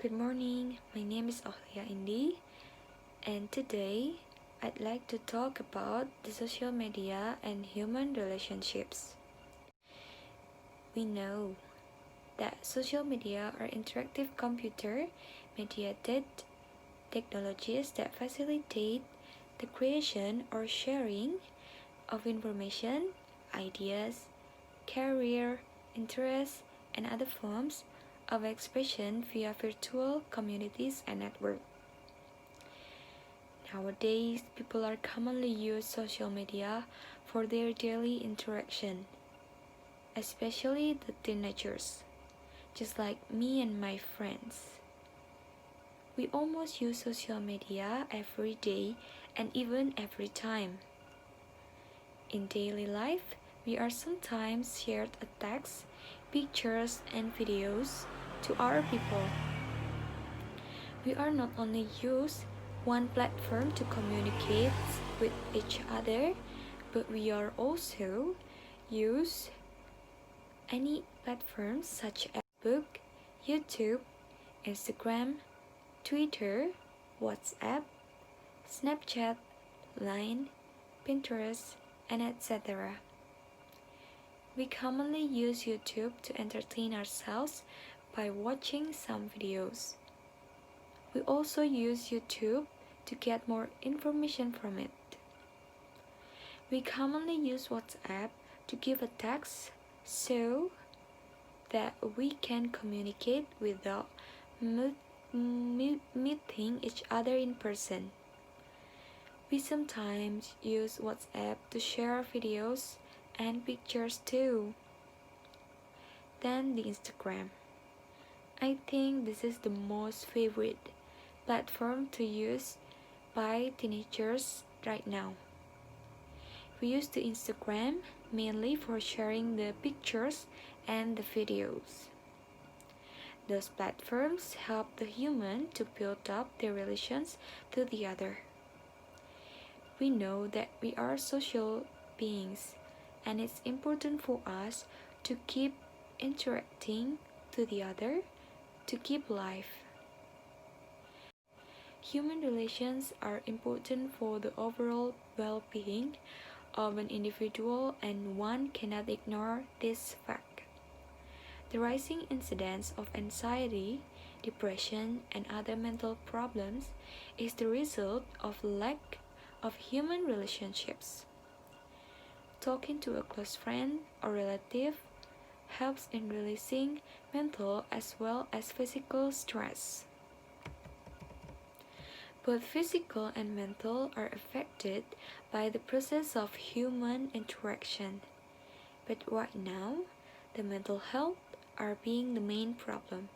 Good morning, my name is Aulia Indi, and today I'd like to talk about the social media and human relationships. We know that social media are interactive computer mediated technologies that facilitate the creation or sharing of information, ideas, career, interests, and other forms of expression via virtual communities and networks. Nowadays, people are commonly use social media for their daily interaction, especially the teenagers, just like me and my friends. We almost use social media every day and even every time. In daily life, we are sometimes shared a text, pictures, and videos to other people. We are not only use one platform to communicate with each other, but we are also use any platforms such as Facebook, YouTube, Instagram, Twitter, WhatsApp, Snapchat, Line, Pinterest, and etc. We commonly use YouTube to entertain ourselves by watching some videos. We also use YouTube to get more information from it. We commonly use WhatsApp to give a text so that we can communicate without meeting each other in person. We sometimes use WhatsApp to share videos and pictures too. Then the Instagram. I think this is the most favorite platform to use by teenagers right now. We use the Instagram mainly for sharing the pictures and the videos. Those platforms help the human to build up their relations to the other. We know that we are social beings, and it's important for us to keep interacting to the other to keep life. Human relations are important for the overall well-being of an individual, and one cannot ignore this fact. The rising incidence of anxiety, depression, and other mental problems is the result of lack of human relationships. Talking to a close friend or relative helps in releasing mental as well as physical stress. Both physical and mental are affected by the process of human interaction. But right now, the mental health are being the main problem.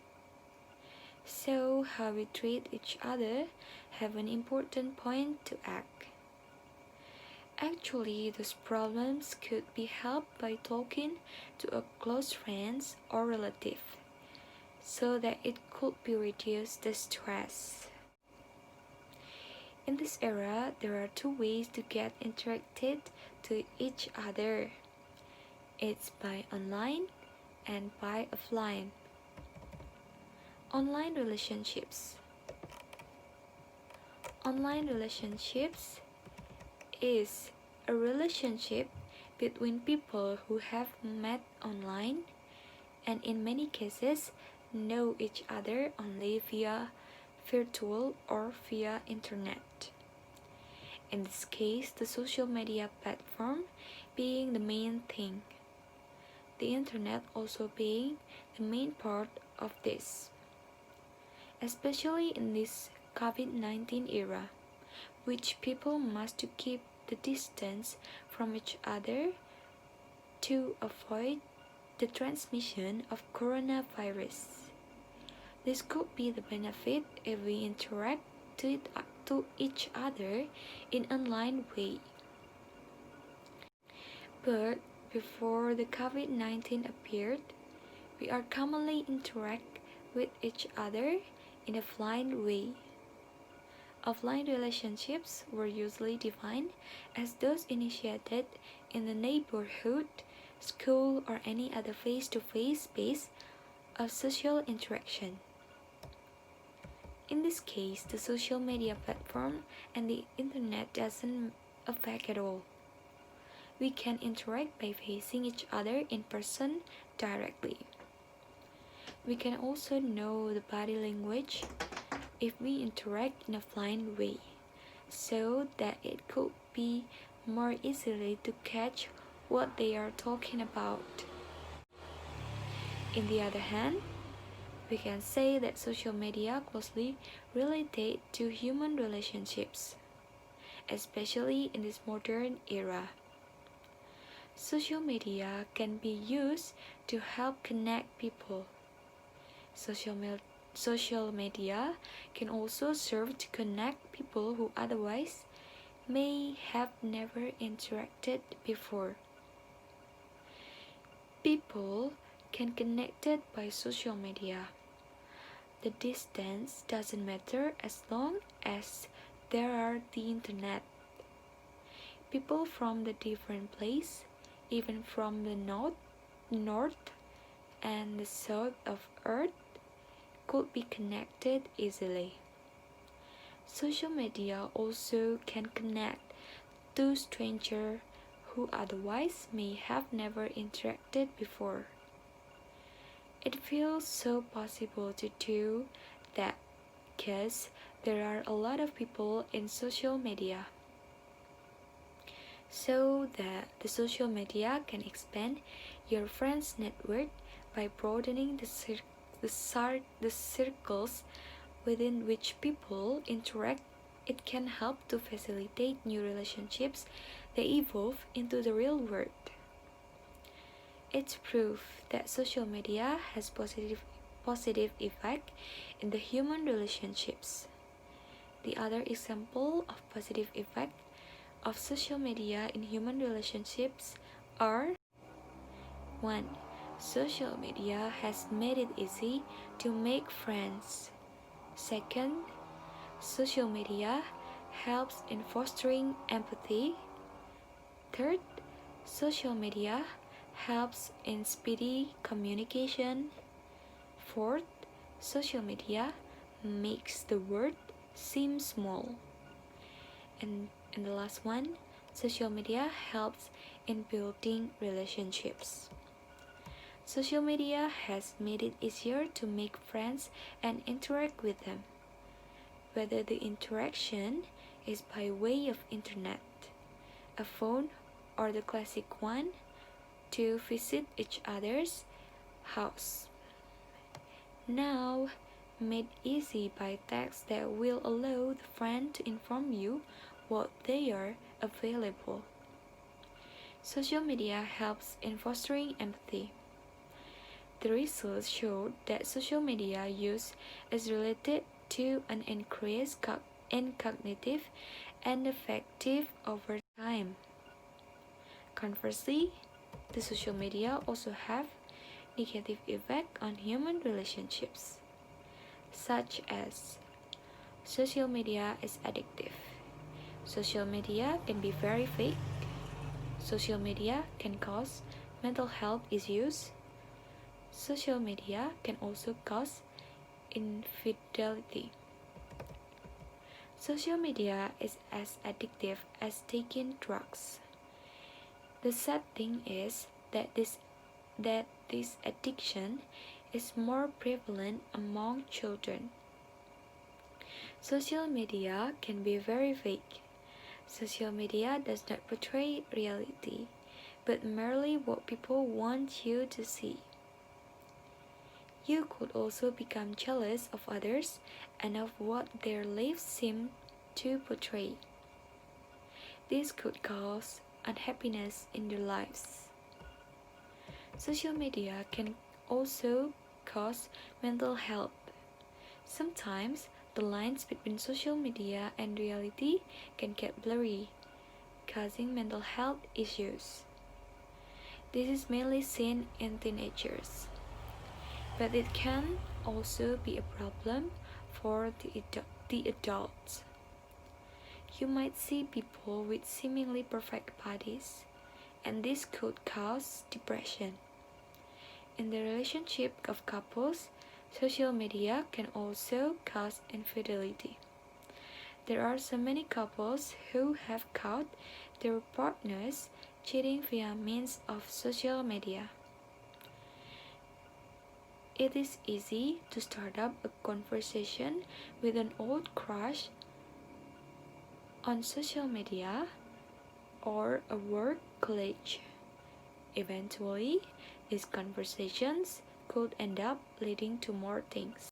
So how we treat each other have an important point to act. Actually, those problems could be helped by talking to a close friend or relative, so that it could be reduced the stress. In this era, there are two ways to get interacted to each other. It's by online and by offline. Online relationships. Online relationships is a relationship between people who have met online and in many cases know each other only via virtual or via internet. In this case, the social media platform being the main thing, the internet also being the main part of this, especially in this COVID-19 era, which people must to keep the distance from each other to avoid the transmission of coronavirus. This could be the benefit if we interact to each other in online way. But before the COVID-19 appeared, we are commonly interact with each other in a offline way. Offline relationships were usually defined as those initiated in the neighborhood, school, or any other face-to-face space of social interaction. In this case, the social media platform and the internet doesn't affect at all. We can interact by facing each other in person directly. We can also know the body language if we interact in a offline way, so that it could be more easily to catch what they are talking about. On the other hand, we can say that social media closely related to human relationships, especially in this modern era. Social media can be used to help connect people. Social media can also serve to connect people who otherwise may have never interacted before. People can connect by social media. The distance doesn't matter as long as there are the internet. People from the different place, even from the north and the south of Earth, could be connected easily. Social media also can connect two strangers who otherwise may have never interacted before. It feels so possible to do that because there are a lot of people in social media. So that the social media can expand your friends' network by broadening the circles within which people interact. It can help to facilitate new relationships that evolve into the real world. It's proof that social media has positive effect in the human relationships. The other example of positive effect of social media in human relationships are: 1. Social media has made it easy to make friends. 2. Social media helps in fostering empathy. 3. Social media helps in speedy communication. 4. Social media makes the world seem small. And the last one, social media helps in building relationships. Social media has made it easier to make friends and interact with them, whether the interaction is by way of internet, a phone, or the classic one, to visit each other's house. Now, made easy by text that will allow the friend to inform you what they are available. Social media helps in fostering empathy. The research showed that social media use is related to an increase in cognitive and affective over time. Conversely, the social media also have negative effect on human relationships, such as social media is addictive. Social media can be very fake. Social media can cause mental health issues. Social media can also cause infidelity. Social media is as addictive as taking drugs. The sad thing is that this addiction is more prevalent among children. Social media can be very fake. Social media does not portray reality, but merely what people want you to see. You could also become jealous of others and of what their lives seem to portray. This could cause unhappiness in their lives. Social media can also cause mental health. Sometimes the lines between social media and reality can get blurry, causing mental health issues. This is mainly seen in teenagers, but it can also be a problem for the adults. You might see people with seemingly perfect bodies, and this could cause depression. In the relationship of couples, social media can also cause infidelity. There are so many couples who have caught their partners cheating via means of social media. It is easy to start up a conversation with an old crush on social media or a work colleague. Eventually, these conversations could end up leading to more things.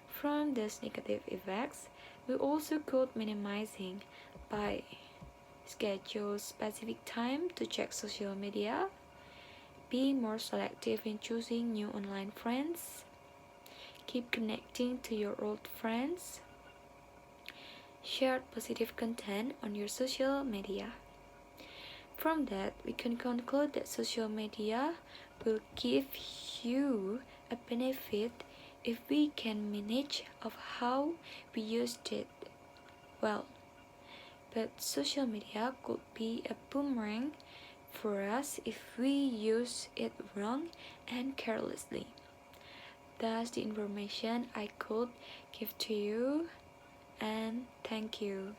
From these negative effects, we also could minimizing by schedule specific time to check social media, be more selective in choosing new online friends, keep connecting to your old friends, share positive content on your social media. From that, we can conclude that social media will give you a benefit if we can manage of how we used it well. But social media could be a boomerang for us if we use it wrong and carelessly. That's the information I could give to you, and thank you.